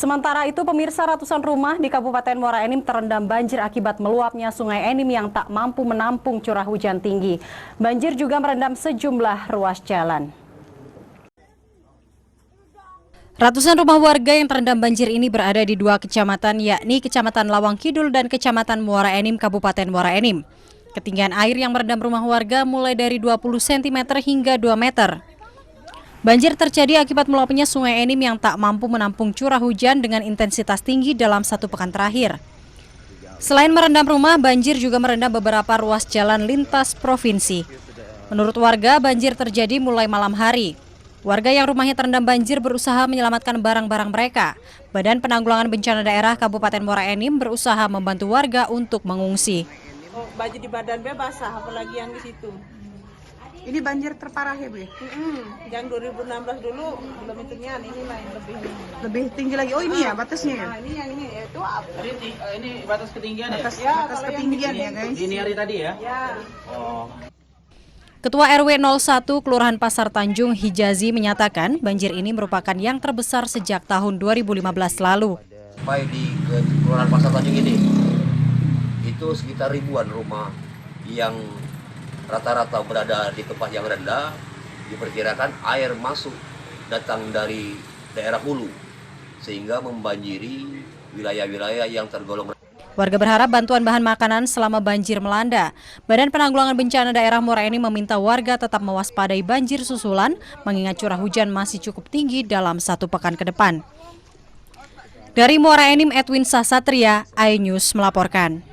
Sementara itu, pemirsa, ratusan rumah di Kabupaten Muara Enim terendam banjir akibat meluapnya Sungai Enim yang tak mampu menampung curah hujan tinggi. Banjir juga merendam sejumlah ruas jalan. Ratusan rumah warga yang terendam banjir ini berada di dua kecamatan, yakni Kecamatan Lawang Kidul dan Kecamatan Muara Enim, Kabupaten Muara Enim. Ketinggian air yang merendam rumah warga mulai dari 20 cm hingga 2 meter. Banjir terjadi akibat meluapnya Sungai Enim yang tak mampu menampung curah hujan dengan intensitas tinggi dalam 1 pekan terakhir. Selain merendam rumah, banjir juga merendam beberapa ruas jalan lintas provinsi. Menurut warga, banjir terjadi mulai malam hari. Warga yang rumahnya terendam banjir berusaha menyelamatkan barang-barang mereka. Badan Penanggulangan Bencana Daerah Kabupaten Muara Enim berusaha membantu warga untuk mengungsi. Baju di badan basah, apalagi yang di situ. Ini banjir terparah ya, Bu? Yang 2016 dulu belum itunya, ini lain Lebih tinggi lagi. Oh, ini ya batasnya ya? Nah, ini yang ini itu apa? Ini batas ketinggian Batas ya? ketinggian ya, guys. Ini hari tadi ya? Ya. Oh. Ketua RW 01 Kelurahan Pasar Tanjung Hijazi menyatakan banjir ini merupakan yang terbesar sejak tahun 2015 lalu. Sampai di Kelurahan Pasar Tanjung ini, itu sekitar ribuan rumah yang rata-rata berada di tempat yang rendah. Diperkirakan air masuk datang dari daerah hulu sehingga membanjiri wilayah-wilayah yang tergolong. Warga berharap bantuan bahan makanan selama banjir melanda. Badan Penanggulangan Bencana Daerah Muara Enim meminta warga tetap mewaspadai banjir susulan mengingat curah hujan masih cukup tinggi dalam 1 pekan ke depan. Dari Muara Enim, Edwin Sasatria, iNews melaporkan.